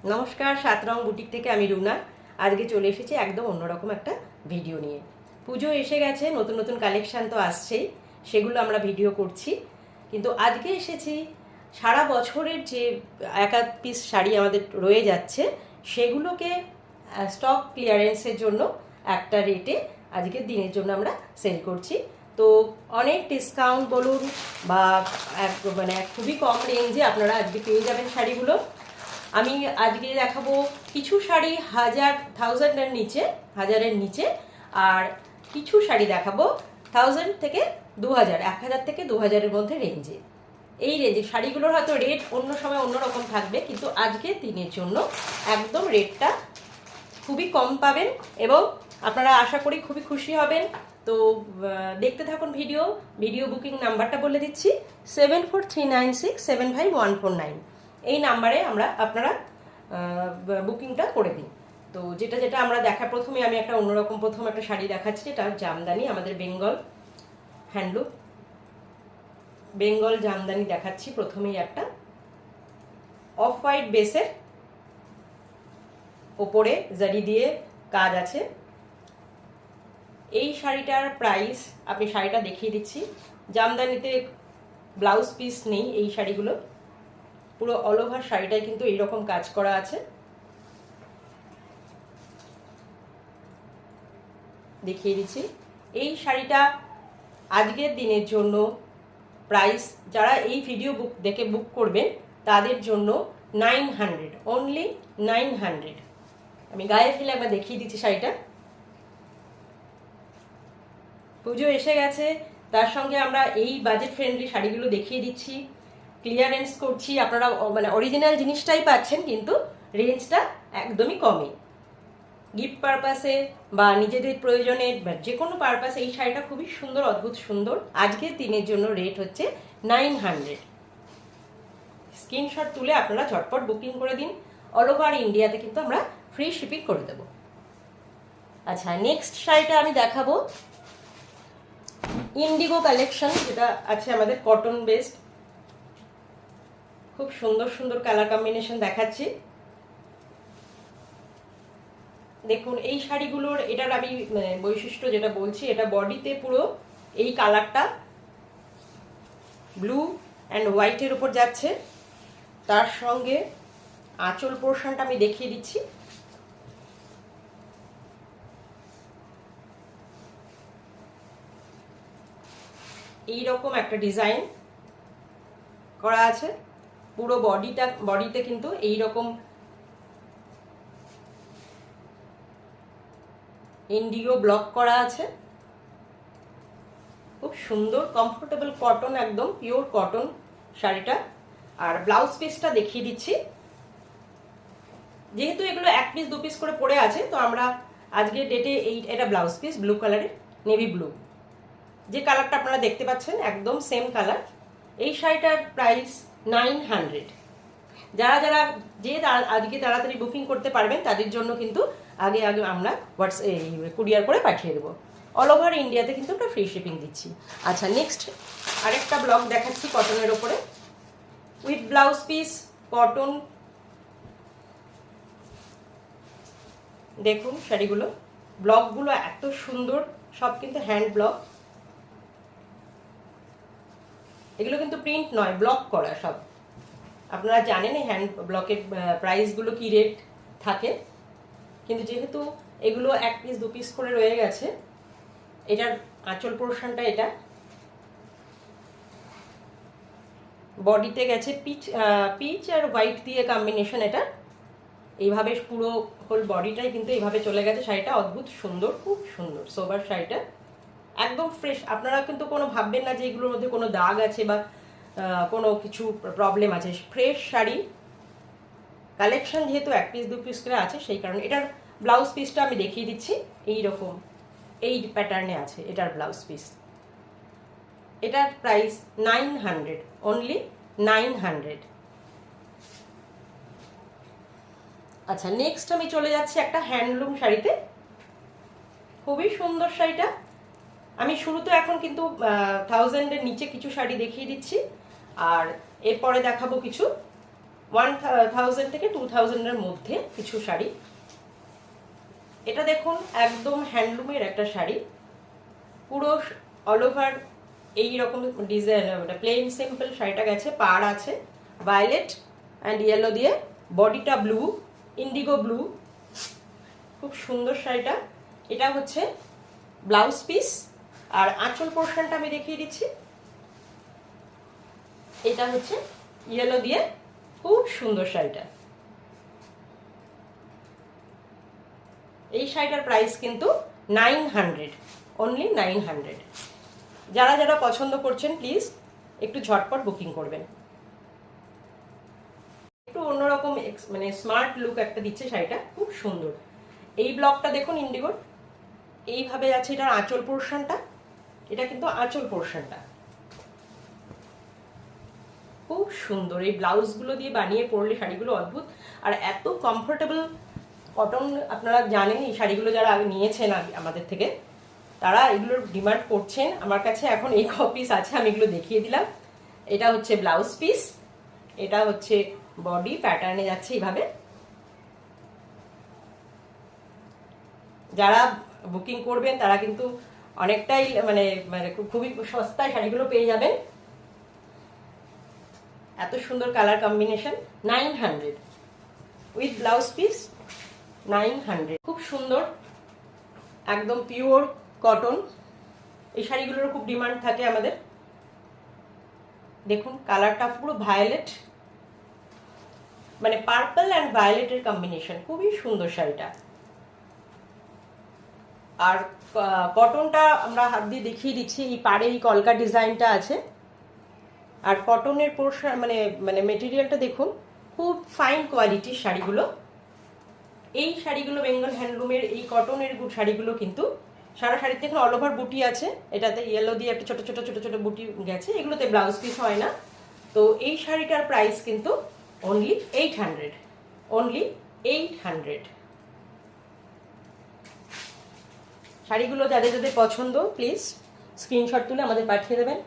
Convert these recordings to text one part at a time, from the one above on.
নমস্কার, 7 রং বুটিক থেকে আমি রুনা। আজকে চলে এসেছি একদম অন্যরকম একটা ভিডিও নিয়ে। পুজো এসে গেছে, নতুন নতুন কালেকশন তো আসছেই, সেগুলো আমরা ভিডিও করছি। কিন্তু আজকে এসেছি সারা বছরের যে এক এক পিস শাড়ি আমাদের রয়ে যাচ্ছে সেগুলোকে স্টক ক্লিয়ারেন্সের জন্য একটা রেটে আজকের দিনের জন্য আমরা সেল করছি। তো অনেক ডিসকাউন্ট বলুন বা মানে খুবই কম রেঞ্জে আপনারা আজকে পেয়ে যাবেন শাড়িগুলো। আমি আজকে দেখাবো কিছু শাড়ি থাউজেন্ডের নিচে, হাজারের নিচে, আর কিছু শাড়ি দেখাবো 1000 থেকে 2000, 1000 থেকে 2000-এর মধ্যে রেঞ্জে। এই রেঞ্জে শাড়িগুলোর হয়তো রেট অন্য সময় অন্যরকম থাকবে, কিন্তু আজকে দিনের জন্য একদম রেটটা খুবই কম পাবেন এবং আপনারা আশা করি খুবই খুশি হবেন। তো দেখতে থাকুন ভিডিও বুকিং নাম্বারটা বলে দিচ্ছি 7439675149। এই নাম্বারে আপনারা বুকিংটা করে দিন। তো যেটা আমরা প্রথমে আমি একটা অন্যরকম প্রথম একটা শাড়ি দেখাচ্ছি, যেটা জামদানি, আমাদের হ্যান্ডলুম বেঙ্গল জামদানি দেখাচ্ছি। প্রথমেই একটা অফ হোয়াইট বেসের ওপরে জারি দিয়ে কাজ আছে। এই শাড়িটার প্রাইস আমি শাড়িটা দেখিয়ে দিচ্ছি। জামদানিতে ব্লাউজ পিস নেই এই শাড়িগুলো, পুরো অল ওভার শাড়িটায় কিন্তু এইরকম কাজ করা আছে। দেখিয়ে দিচ্ছি এই শাড়িটা আজকের দিনের জন্য প্রাইস, যারা এই ভিডিও দেখে বুক করবেন তাদের জন্য 900, অনলি 900। আমি গায়ে ফেলে একবার দেখিয়ে দিচ্ছি শাড়িটা। পুজো এসে গেছে, তার সঙ্গে আমরা এই বাজেট ফ্রেন্ডলি শাড়িগুলো দেখিয়ে দিচ্ছি, ক্লিয়ারেন্স করছি। আপনারা মানে অরিজিনাল জিনিসটাই পাচ্ছেন, কিন্তু রেঞ্জটা একদমই কমে। গিফট পারপাসে বা নিজেদের প্রয়োজনে বা যে কোনো পারপাসে এই শাড়িটা খুবই সুন্দর, অদ্ভুত সুন্দর। আজকের দিনের জন্য রেট হচ্ছে 900। স্ক্রিনশট তুলে আপনারা ঝটপট বুকিং করে দিন। অল ওভার ইন্ডিয়াতে কিন্তু আমরা ফ্রি শিপিং করে দেবো। আচ্ছা, নেক্সট শাড়িটা আমি দেখাবো ইন্ডিগো কালেকশন, যেটা আছে আমাদের কটন বেসড। খুব সুন্দর সুন্দর কালার কম্বিনেশন দেখাচ্ছি। দেখুন এই শাড়িগুলোর এটার আমি বৈশিষ্ট্য যেটা বলছি, এটা বডিতে পুরো এই কালারটা ব্লু অ্যান্ড হোয়াইটের উপর যাচ্ছে। তার সঙ্গে আঁচল পোর্শনটা আমি দেখিয়ে দিচ্ছি। এইরকম একটা ডিজাইন করা আছে। পুরো বডিতে কিন্তু এইরকম ইন্ডিগো ব্লক করা আছে। খুব সুন্দর কমফোর্টেবল কটন, একদম পিওর কটন শাড়িটা। আর ব্লাউজ পিসটা দেখিয়ে দিচ্ছি। যেহেতু এগুলো এক পিস দু পিস করে পড়ে আছে, তো আমরা আজকে ডেটে এটা ব্লাউজ পিস ব্লু কালারের, নেভি ব্লু, যে কালারটা আপনারা দেখতে পাচ্ছেন একদম সেম কালার। এই শাড়িটার প্রাইস 900। যারা আজকে তাড়াতাড়ি বুকিং করতে পারবেন তাদের জন্য কিন্তু আগে আমরা কুরিয়ার করে পাঠিয়ে দেবো। অল ওভার ইন্ডিয়াতে কিন্তু আমরা ফ্রি শিপিং দিচ্ছি। আচ্ছা, নেক্সট আরেকটা ব্লক দেখাচ্ছি কটনের ওপরে উইথ ব্লাউজ পিস, কটন। দেখুন শাড়িগুলো, ব্লকগুলো এত সুন্দর, সব কিন্তু হ্যান্ড ব্লক। এগুলো কিন্তু প্রিন্ট নয়, ব্লক করা সব। আপনারা জানেন এই হ্যান্ড ব্লকের প্রাইসগুলো কি রেট থাকে, কিন্তু যেহেতু এগুলো এক পিস দু পিস করে রয়ে গেছে। এটার আঁচল পোর্শনটা, এটা বডিতে গেছে পিচ আর হোয়াইট দিয়ে কম্বিনেশন। এটা এইভাবে পুরো হোল বডিটাই কিন্তু এইভাবে চলে গেছে। শাড়িটা অদ্ভুত সুন্দর, খুব সুন্দর সোবার শাড়িটা, একদম ফ্রেশ। আপনারা কিন্তু কোনো ভাববেন না যে এগুলোর মধ্যে কোনো দাগ আছে বা কোনো কিছু প্রবলেম আছে। ফ্রেশ শাড়ি কালেকশন, যেহেতু এক পিস দু পিস করে আছে সেই কারণে। এটার ব্লাউজ পিসটা আমি দেখিয়ে দিচ্ছি। এইরকম এই প্যাটার্নে আছে এটার ব্লাউজ পিস। এটার প্রাইস 900, অনলি 900। আচ্ছা, নেক্সট আমি চলে যাচ্ছি একটা হ্যান্ডলুম শাড়িতে। খুবই সুন্দর শাড়িটা। আমি শুরুতে এখন কিন্তু 1000-এর নিচে কিছু শাড়ি দেখিয়ে দিচ্ছি, আর এরপরে দেখাবো কিছু 1000 থেকে 2000-এর মধ্যে কিছু শাড়ি। এটা দেখুন একদম হ্যান্ডলুমের একটা শাড়ি, পুরো অল ওভার এইরকম ডিজাইন, প্লেন সিম্পল শাড়িটা গেছে, পাড় আছে ভায়োলেট অ্যান্ড ইয়েলো দিয়ে, বডিটা ব্লু, ইন্ডিগো ব্লু, খুব সুন্দর শাড়িটা। এটা হচ্ছে ব্লাউজ পিস, আর আঁচল পোর্শনটা আমি দেখিয়ে দিচ্ছি। এটা হচ্ছে ইয়েলো দিয়ে, খুব সুন্দর শাড়িটা। এই শাড়িটার প্রাইস কিন্তু 900, অনলি 900। যারা যারা পছন্দ করছেন প্লিজ একটু ঝটপট বুকিং করবেন। একটু অন্যরকম মানে স্মার্ট লুক একটা দিচ্ছে শাড়িটা, খুব সুন্দর। এই ব্লকটা দেখুন ইন্ডিগোর, এইভাবে আছে এটার আঁচল পোর্শনটা। এটা কিন্তু আঁচল পোর্শনটা খুব সুন্দর। এই ব্লাউজগুলো দিয়ে বানিয়ে পরলে শাড়িগুলো অদ্ভুত, আর এত কমফোর্টেবল কটন। আপনারা জানেন এই শাড়িগুলো যারা আগে নিয়েছেন আমাদের থেকে, তারা এগুলোর ডিমান্ড করছেন। আমার কাছে এখন এই পিস আছে, আমি এগুলো দেখিয়ে দিলাম। এটা হচ্ছে ব্লাউজ পিস, এটা হচ্ছে বডি প্যাটার্নে যাচ্ছে এইভাবে। যারা বুকিং করবেন তারা কিন্তু অনেকটাই মানে মানে খুবই সস্তায় শাড়িগুলো পেয়ে যাবেন। এত সুন্দর colour combination. 900 with blouse piece, 900। খুব সুন্দর, একদম পিওর কটন। এই শাড়িগুলোর খুব ডিমান্ড থাকে আমাদের। দেখুন কালারটা পুরো ভায়োলেট, মানে পার্পল অ্যান্ড ভায়োলেটের কম্বিনেশন, খুবই সুন্দর শাড়িটা। আর কটনটা আমরা হাত দিয়ে দেখিয়ে দিচ্ছি। এই পাড়ে এই কলকা ডিজাইনটা আছে, আর কটনের পোর্শন মানে মানে মেটেরিয়ালটা দেখুন, খুব ফাইন কোয়ালিটির শাড়িগুলো। এই শাড়িগুলো বেঙ্গল হ্যান্ডলুমের এই কটনের শাড়িগুলো কিন্তু সারা শাড়িতে দেখুন অল ওভার বুটি আছে। এটাতে ইয়েলো দিয়ে একটা ছোট ছোট ছোট ছোট বুটি গেছে, এগুলোতে ব্লাউজ পিস হয় না। তো এই শাড়িটার প্রাইস কিন্তু অনলি 800, অনলি 800। শাড়িগুলো যাদের যাদের পছন্দ প্লিজ স্ক্রিনশট তুলে আমাদের পাঠিয়ে দেবেন।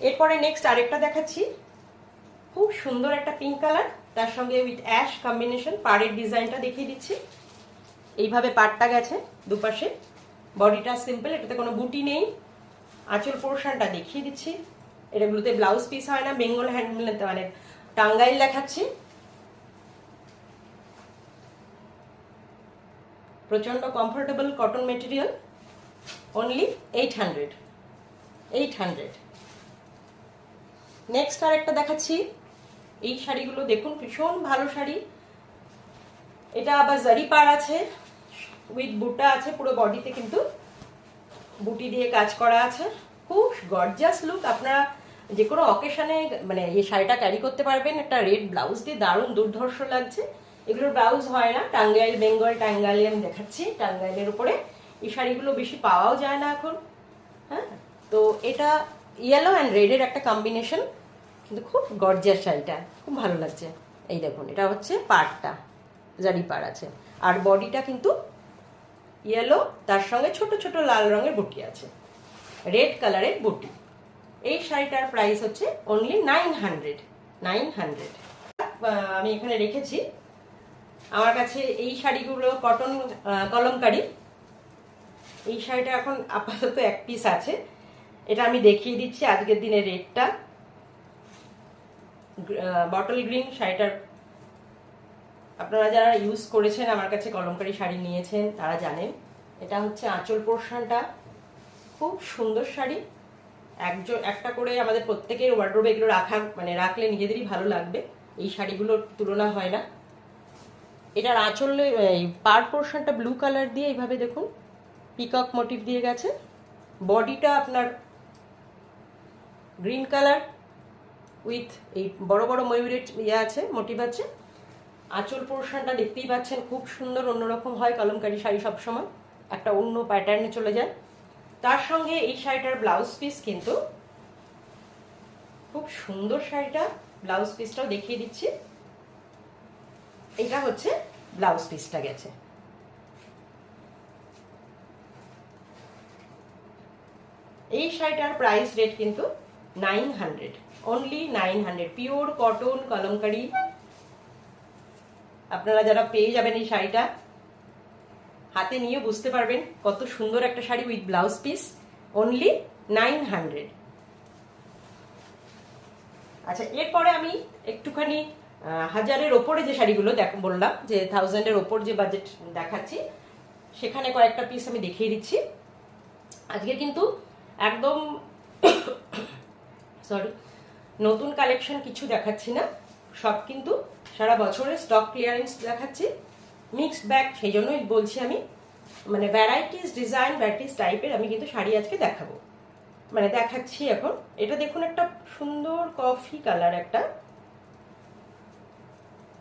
এরপরে নেক্সট আরেকটা দেখাচ্ছি, খুব সুন্দর একটা পিঙ্ক কালার, তার সঙ্গে উইথ অ্যাশ কম্বিনেশন। পাড়ের ডিজাইনটা দেখিয়ে দিচ্ছি। এইভাবে পাড়টা গেছে দুপাশে, বডিটা সিম্পল, এটাতে কোনো বুটি নেই। আঁচল পোর্শনটা দেখিয়ে দিচ্ছি। এটাগুলোতে ব্লাউজ পিস হয় না, বেঙ্গল হ্যান্ডলুম মানে টাঙ্গাইল দেখাচ্ছি। প্রচন্ড comfortable cotton material, only 800, 800। Next আর একটা দেখাচ্ছি। এই শাড়িগুলো দেখুন ভীষণ ভালো শাড়ি। এটা আবার জারি পাড় আছে, উইথ বুটা আছে, পুরো বডিতে কিন্তু বুটি দিয়ে কাজ করা আছে। খুব গর্জিয়াস লুক। আপনারা যে কোনো অকেশনে মানে এই শাড়িটা ক্যারি করতে পারবেন। একটা রেড ব্লাউজ দিয়ে দারুণ দুর্ধর্ষ লাগছে। এগুলোর ব্লাউজ হয় না, টাঙ্গাইল বেঙ্গল টাঙ্গাইলে আমি দেখাচ্ছি। টাঙ্গাইলের উপরে এই শাড়িগুলো বেশি পাওয়াও যায় না এখন। হ্যাঁ, তো এটা ইয়েলো অ্যান্ড রেডের একটা কম্বিনেশন, কিন্তু খুব গর্জিয়াস শাড়িটা, খুব ভালো লাগছে। এই দেখুন এটা হচ্ছে পাড়টা, জারি পাড় আছে, আর বডিটা কিন্তু ইয়েলো, তার সঙ্গে ছোট ছোট লাল রঙের বুটি আছে, রেড কালারের বুটি। এই শাড়িটার প্রাইস হচ্ছে অনলি 900, 900। আমি এখানে রেখেছি আমার কাছে এই শাড়িগুলো কটন কলমকারি। এই শাড়িটা এখন আপাতত এক পিস আছে, এটা আমি দেখিয়ে দিচ্ছি আজকের দিনের রেটটা। বটল গ্রিন শাড়িটার, আপনারা যারা ইউজ করেছেন আমার কাছে কলমকারি শাড়ি নিয়েছেন তারা জানেন। এটা হচ্ছে আঁচল পোর্শনটা, খুব সুন্দর শাড়ি। একটা করে আমাদের প্রত্যেকের ওয়ার্ডরোবে এগুলো মানে রাখলে নিজেদেরই ভালো লাগবে। এই শাড়িগুলোর তুলনা হয় না। এটার আঁচলে পার পোর্শনটা ব্লু কালার দিয়ে এইভাবে দেখুন পিকক মোটিভ দিয়ে গেছে। বডিটা আপনার গ্রিন কালার উইথ এই বড় বড় ময়ূরের ইয়ে আছে, মোটিভ আছে। আঁচল পোর্শনটা দেখতেই পাচ্ছেন, খুব সুন্দর, অন্যরকম হয় কলমকারি শাড়ি সবসময়, একটা অন্য প্যাটার্নে চলে যায়। তার সঙ্গে এই শাড়িটার ব্লাউজ পিস কিন্তু খুব সুন্দর। শাড়িটা ব্লাউজ পিসটাও দেখিয়ে দিচ্ছি। এটা হচ্ছে ব্লাউজ পিসটা গেছে। এই শাড়িটার প্রাইস রেট কিন্তু 900, অনলি 900। পিওর কটন কলমকারি, আপনারা যারা পেয়ে যাবেন এই শাড়িটা, হাতে নিয়ে বুঝতে পারবেন কত সুন্দর একটা sari with blouse piece, only 900। আচ্ছা, এরপরে আমি একটুখানি হাজারের ওপরে যে শাড়িগুলো বললাম যে 1000-এর ওপর যে বাজেট দেখাচ্ছি, সেখানে কয়েকটা পিস আমি দেখিয়ে দিচ্ছি। আজকে কিন্তু একদম সরি, নতুন কালেকশন কিছু দেখাচ্ছি না, সব কিন্তু সারা বছরের স্টক ক্লিয়ারেন্স দেখাচ্ছি, মিক্সড ব্যাগ। সেই জন্যই বলছি আমি, মানে ভ্যারাইটিস ডিজাইন, ভ্যারাইটিস টাইপের আমি কিন্তু শাড়ি আজকে দেখাবো, মানে দেখাচ্ছি এখন। এটা দেখুন, একটা সুন্দর কফি কালার একটা,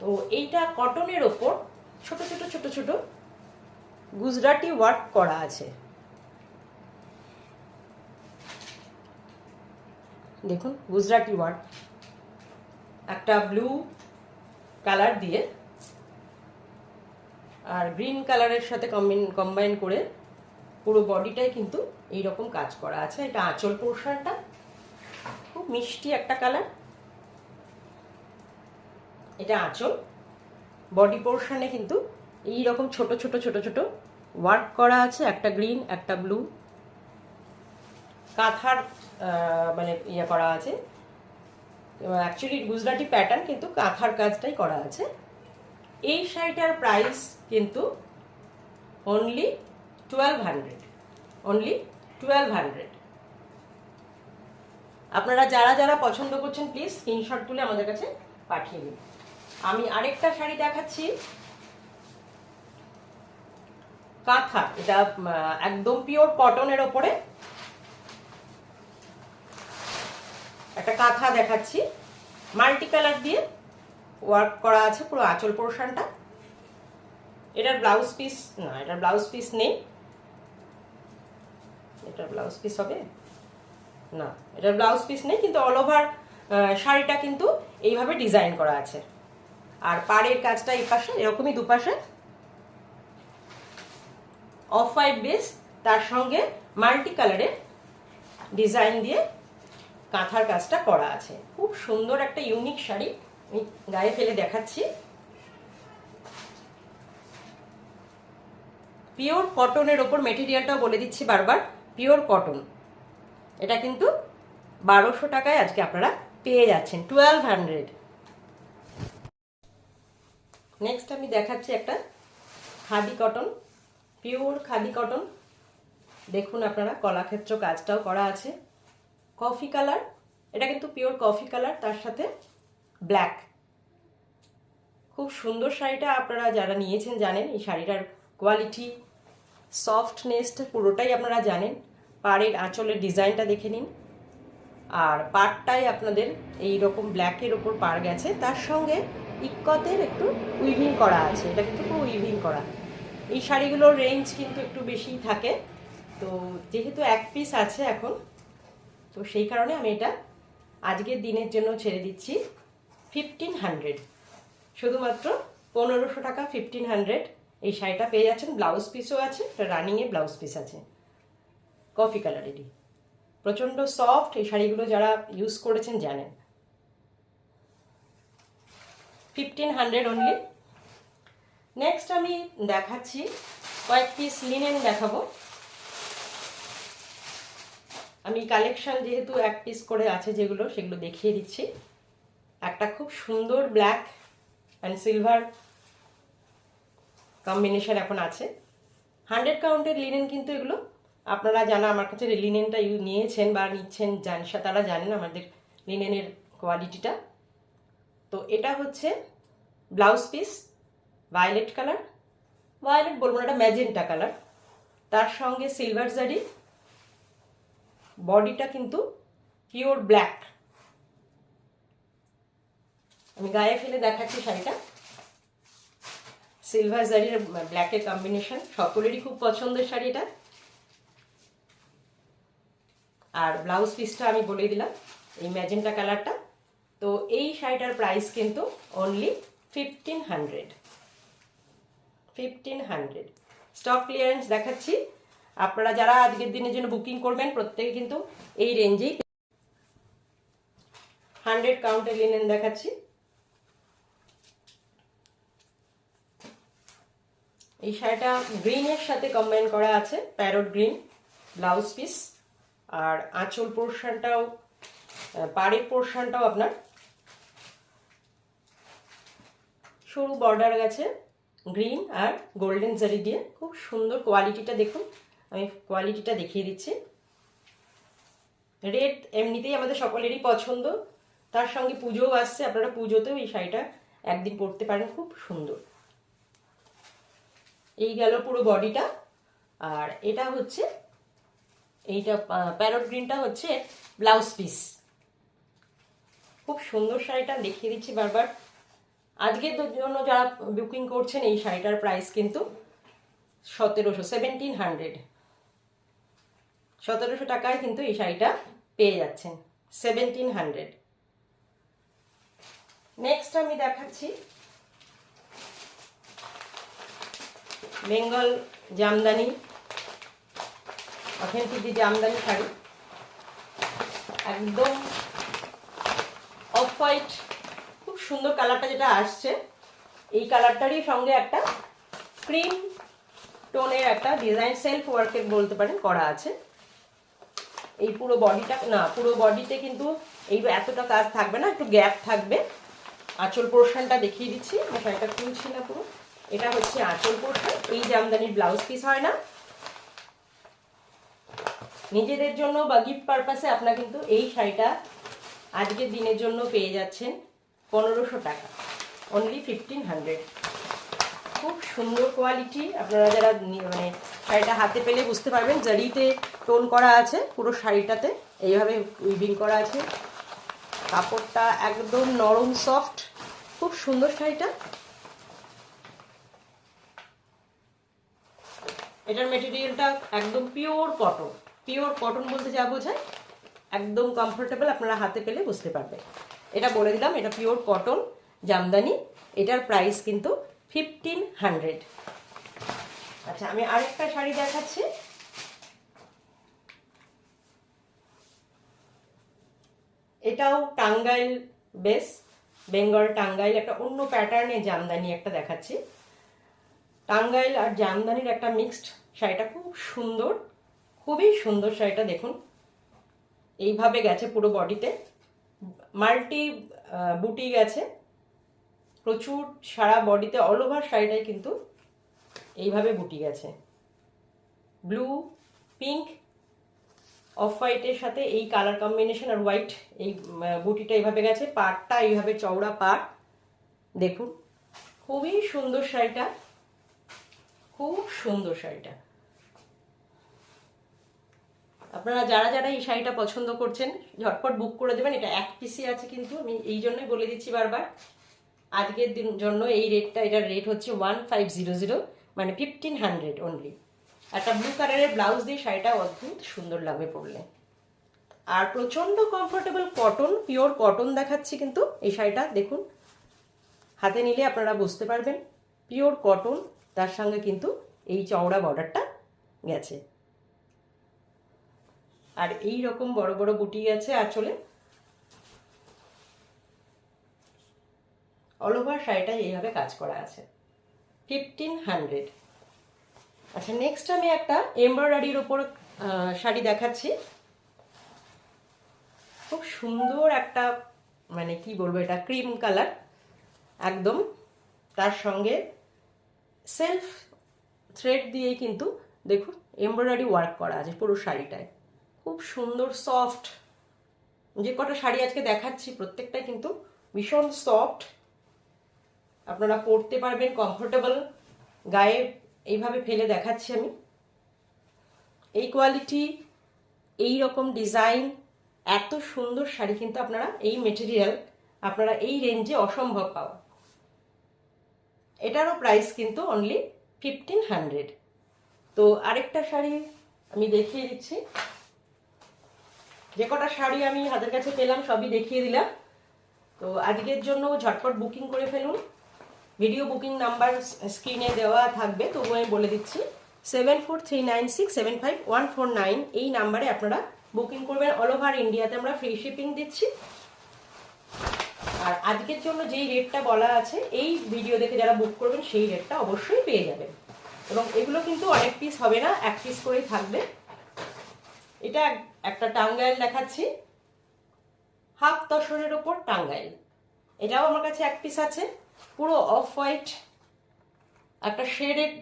তো এইটা কটনের ওপর ছোট ছোট ছোট ছোট গুজরাটি ওয়ার্ক করা আছে। দেখুন গুজরাটি ওয়ার্ক, একটা ব্লু কালার দিয়ে আর গ্রিন কালারের সাথে কম্বাইন করে পুরো বডিটাই কিন্তু এইরকম কাজ করা আছে। এটা আঁচল পোর্শনটা, খুব মিষ্টি একটা কালার। এটা আঁচল, বডি পোর্শনে কিন্তু এইরকম ছোট ছোট ছোট ছোট ওয়ার্ক করা আছে, একটা গ্রিন একটা ব্লু, কাঁথার মানে ইয়ে করা আছে। অ্যাকচুয়ালি গুজরাটি প্যাটার্ন, কিন্তু কাঁথার কাজটাই করা আছে। এই শাড়িটার প্রাইস কিন্তু অনলি 1200, অনলি 1200। আপনারা যারা যারা পছন্দ করছেন প্লিজ স্ক্রিনশট তুলে আমাদের কাছে পাঠিয়ে দিন। আমি আরেকটা শাড়ি দেখাচ্ছি, কাঁথা, এটা একদম পিওর কটনের ওপরে একটা কাঁথা দেখাচ্ছি, মাল্টি কালার দিয়ে ওয়ার্ক করা আছে পুরো আঁচল পোর্শনটা। এটার ব্লাউজ পিস না, এটার ব্লাউজ পিস নেই। এটার ব্লাউজ পিস হবে না, এটার ব্লাউজ পিস নেই, কিন্তু অল ওভার শাড়িটা কিন্তু এইভাবে ডিজাইন করা আছে। আর পাড়ের কাজটা এই পাশে এরকমই, দুপাশে অফ হোয়াইট বেস, তার সঙ্গে মাল্টি কালারের ডিজাইন দিয়ে কাঁথার কাজটা করা আছে। খুব সুন্দর একটা ইউনিক শাড়ি, আমি গায়ে ফেলে দেখাচ্ছি। পিওর কটনের ওপর, মেটেরিয়ালটাও বলে দিচ্ছি বারবার, পিওর কটন। এটা কিন্তু 1200 টাকায় আজকে আপনারা পেয়ে যাচ্ছেন, 1200। নেক্সট আমি দেখাচ্ছি একটা khadi cotton, pure khadi cotton. দেখুন আপনারা, কলাক্ষেত্র কাজটাও করা আছে, কফি কালার। এটা কিন্তু পিওর কফি কালার, তার সাথে ব্ল্যাক। খুব সুন্দর শাড়িটা, আপনারা যারা নিয়েছেন জানেন এই শাড়িটার কোয়ালিটি, সফটনেস পুরোটাই আপনারা জানেন। পাড়ের আঁচলের ডিজাইনটা দেখে নিন, আর পাড়টাই আপনাদের এই রকম ব্ল্যাকের ওপর পাড় গেছে, তার সঙ্গে ইক্কতের একটু উইভিং করা আছে। এটা কিন্তু পুরো উইভিং করা। এই শাড়িগুলোর রেঞ্জ কিন্তু একটু বেশিই থাকে, তো যেহেতু এক পিস আছে এখন, তো সেই কারণে আমি এটা আজকের দিনের জন্য ছেড়ে দিচ্ছি 1500, শুধুমাত্র 1500 টাকা, 1500 এই শাড়িটা পেয়ে যাচ্ছেন। ব্লাউজ পিসও আছে, রানিংয়ে ব্লাউজ পিস আছে, কফি কালারেরই, প্রচণ্ড সফট। এই শাড়িগুলো যারা ইউজ করেছেন জানেন। 1500 অনলি। নেক্সট আমি দেখাচ্ছি কয়েক পিস লিনেন দেখাবো। আমি কালেকশন যেহেতু এক পিস করে আছে যেগুলো, সেগুলো দেখিয়ে দিচ্ছি। একটা খুব সুন্দর ব্ল্যাক অ্যান্ড সিলভার কম্বিনেশন এখন আছে, 100 কাউন্টের লিনেন কিন্তু এগুলো। আপনারা যারা আমার কাছে লিনেনটা নিয়েছেন বা নিচ্ছেন তারা জানেন আমাদের লিনেনের কোয়ালিটিটা। তো এটা হচ্ছে blouse piece, violet colour, violet বলবো না, এটা ম্যাজেন্টা কালার, তার সঙ্গে সিলভার জারি। বডিটা কিন্তু পিওর ব্ল্যাক। আমি গায়ে ফেলে দেখাচ্ছি শাড়িটা, সিলভার জারির ব্ল্যাকের কম্বিনেশন, সকলেরই খুব পছন্দের শাড়ি এটা। আর ব্লাউজ পিসটা আমি বলে দিলাম, এই ম্যাজেন্টা কালারটা। তো এই শাড়িটার প্রাইস কিন্তু অনলি 1500, 1500। স্টক ক্লিয়ারেন্স দেখাচ্ছি। আপনারা যারা আজকের দিনের জন্য বুকিং করবেন প্রত্যেকে কিন্তু এই রেঞ্জেই। 100 কাউন্টের লিনেন দেখাচ্ছি, এই শাড়িটা গ্রিনের সাথে কম্বাইন করা আছে, প্যারট গ্রিন ব্লাউজ পিস। আর আঁচল পোর্শনটাও, পাড়ের পোর্শনটাও আপনার সরু বর্ডার গেছে গ্রিন আর গোল্ডেন জারি দিয়ে। খুব সুন্দর কোয়ালিটিটা দেখুন, আমি কোয়ালিটিটা দেখিয়ে দিচ্ছি। রেড এমনিতেই আমাদের সকলেরই পছন্দ, তার সঙ্গে পুজোও আসছে, আপনারা পুজোতেও এই শাড়িটা একদিন পরতে পারেন, খুব সুন্দর। এই গেল পুরো বডিটা। আর এটা হচ্ছে, এইটা প্যারট গ্রিনটা হচ্ছে ব্লাউজ পিস। খুব সুন্দর শাড়িটা দেখিয়ে দিচ্ছি বারবার। আজকের জন্য যারা বুকিং করছেন, এই শাড়িটার প্রাইস কিন্তু 1700 টাকায় কিন্তু এই শাড়িটা পেয়ে যাচ্ছেন, 1700। নেক্সট আমি দেখাচ্ছি বেঙ্গল জামদানি, অথেন্টিক জামদানি শাড়ি, একদম অফ হোয়াইট, খুব সুন্দর কালারটা যেটা আসছে। এই কালারটারই সঙ্গে একটা ক্রিম টোনের একটা ডিজাইন, সেলফ ওয়ার্কের বলতে পারেন, করা আছে। এই পুরো বডিটা না, পুরো বডিতে কিন্তু এই এতটা কাজ থাকবে না, একটু গ্যাপ থাকবে। আঁচল পোর্শনটা দেখিয়ে দিচ্ছি, শাড়িটা খুলছি না পুরো। এটা হচ্ছে আঁচল পোর্শন। এই জামদানির ব্লাউজ পিস হয় না, নিজেদের জন্য বা গিফট পারপাসে আপনারা কিন্তু এই শাড়িটা আজকের দিনের জন্য পেয়ে যাচ্ছেন 1500 টাকা, অনলি 1500। খুব সুন্দর কোয়ালিটি। আপনারা যারা মানে শাড়িটা হাতে পেলে বুঝতে পারবেন, জারিতে টোন করা আছে পুরো শাড়িটাতে, এইভাবে উইভিং করা আছে। কাপড়টা একদম নরম সফট, খুব সুন্দর শাড়িটা। এটার মেটেরিয়ালটা একদম পিওর কটন। পিওর কটন বলতে যা বোঝায়, একদম কমফোর্টেবল, আপনারা হাতে পেলে বুঝতে পারবেন। এটা বলে দিলাম, এটা পিওর কটন জামদানি। এটার প্রাইস কিন্তু 1500। আচ্ছা, আমি আরেকটা শাড়ি দেখাচ্ছি। এটাও টাঙ্গাইল বেস, বেঙ্গল টাঙ্গাইল, একটা অন্য প্যাটার্নের জামদানি একটা দেখাচ্ছি। টাঙ্গাইল আর জামদানির একটা মিক্সড শাড়িটা, খুব সুন্দর, খুবই সুন্দর শাড়িটা দেখুন। এইভাবে গেছে পুরো বডিতে, মাল্টি বুটি গেছে প্রচুর, সারা বডিতে অল ওভার শাড়িটাই কিন্তু এইভাবে বুটি গেছে। ব্লু, পিঙ্ক, অফ হোয়াইটের সাথে এই কালার কম্বিনেশন আর হোয়াইট, এই বুটিটা এইভাবে গেছে। পাড়টা এইভাবে চওড়া পাড় দেখুন, খুবই সুন্দর শাড়িটা, খুব সুন্দর শাড়িটা। আপনারা যারা যারা এই শাড়িটা পছন্দ করছেন ঝটপট বুক করে দেবেন। এটা এক পিসি আছে কিন্তু, আমি এই জন্যই বলে দিচ্ছি বারবার, আজকের দিন জন্য এই রেটটা, এটার রেট হচ্ছে 1500, মানে 1500 অনলি। একটা ব্লু কালারের ব্লাউজ দিয়ে শাড়িটা অদ্ভুত সুন্দর লাগবে পরলে। আর প্রচন্ড কমফোর্টেবল কটন, পিওর কটন দেখাচ্ছি কিন্তু এই শাড়িটা দেখুন, হাতে নিলে আপনারা বুঝতে পারবেন পিওর কটন, তার সঙ্গে কিন্তু এই চওড়া বর্ডারটা গেছে। আর এই রকম বড় বড় বুটি আছে আঁচলে। অল ওভার শাড়িটা এইভাবে কাজ করা আছে, 1500। আচ্ছা, নেক্সট আমি একটা এমব্রয়ডারির ওপর শাড়ি দেখাচ্ছি। খুব সুন্দর একটা, মানে কি বলবো, এটা ক্রিম কালার একদম, তার সঙ্গে সেলফ থ্রেড দিয়ে কিন্তু দেখুন এমব্রয়ডারি ওয়ার্ক করা আছে পুরো শাড়িটায়। খুব সুন্দর সফট, যে কটা শাড়ি আজকে দেখাচ্ছি প্রত্যেকটাই কিন্তু ভীষণ সফট, আপনারা পরতে পারবেন কমফোর্টেবল। গায়ে এইভাবে ফেলে দেখাচ্ছি আমি। এই কোয়ালিটি, এই রকম ডিজাইন, এত সুন্দর শাড়ি কিন্তু আপনারা, এই মেটেরিয়াল আপনারা এই রেঞ্জে অসম্ভব পাওয়া। এটারও প্রাইস কিন্তু অনলি 1500। তো আরেকটা শাড়ি আমি দেখিয়ে দিচ্ছি। যে কটা শাড়ি আমি হাতের কাছে পেলাম সবই দেখিয়ে দিলাম। তো আজকের জন্য ঝটপট বুকিং করে ফেলুন। ভিডিও বুকিং নাম্বার স্ক্রিনে দেওয়া থাকবে, তবু আমি বলে দিচ্ছি 7439675149। এই নাম্বারে আপনারা বুকিং করবেন। অল ওভার ইন্ডিয়াতে আমরা ফ্রি শিপিং দিচ্ছি। আর আজকের জন্য যেই রেটটা বলা আছে, এই ভিডিও দেখে যারা বুক করবেন সেই রেটটা অবশ্যই পেয়ে যাবেন। এবং এগুলো কিন্তু অনেক পিস হবে না, এক পিস করেই থাকবে। এটা একটা টাঙ্গাইল দেখাচ্ছি, হাফ তসরের ওপর টাঙ্গাইল। এটাও আমার কাছে এক পিস আছে, পুরো অফ হোয়াইট, একটা শেডেড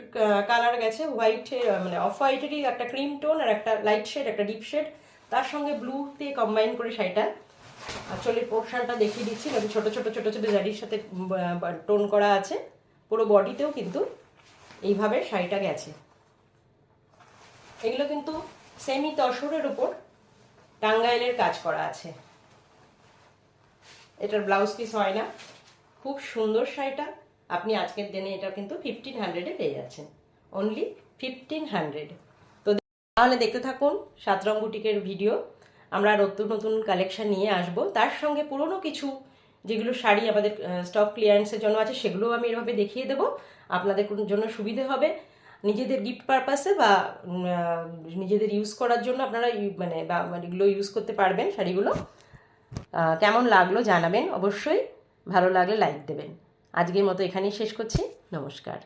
কালার গেছে, হোয়াইটে মানে অফ হোয়াইটেরই একটা ক্রিম টোন আর একটা লাইট শেড, একটা ডিপ শেড, তার সঙ্গে ব্লুতে কম্বাইন করে শাড়িটা। আসলে পোর্শনটা দেখিয়ে দিচ্ছি, ছোট ছোট ছোট ছোট জারির সাথে টোন করা আছে। পুরো বডিতেও কিন্তু এইভাবে শাড়িটা গেছে। এগুলো কিন্তু সেমি তসরের উপর টাঙ্গাইলের কাজ করা আছে। এটার ব্লাউজ পিস হয় না, খুব সুন্দর শাড়িটা। আপনি আজকের দিনে এটা কিন্তু 1500-এ পেয়ে যাচ্ছেন, অনলি 1500। তো তাহলে দেখতে থাকুন সাতরং বুটিকের ভিডিও। আমরা নতুন নতুন কালেকশন নিয়ে আসব, তার সঙ্গে পুরনো কিছু যেগুলো শাড়ি আমাদের স্টক ক্লিয়ারেন্সের জন্য আছে সেগুলোও আমি এভাবে দেখিয়ে দেবো। আপনাদের জন্য সুবিধে হবে, নিজেদের গিফট পারপাসে বা নিজেদের ইউজ করার জন্য আপনারা মানে এগুলো ইউজ করতে পারবেন শাড়িগুলো। কেমন লাগলো জানাবেন অবশ্যই, ভালো লাগলে লাইক দেবেন। আজকের মতো এখানেই শেষ করছি, নমস্কার।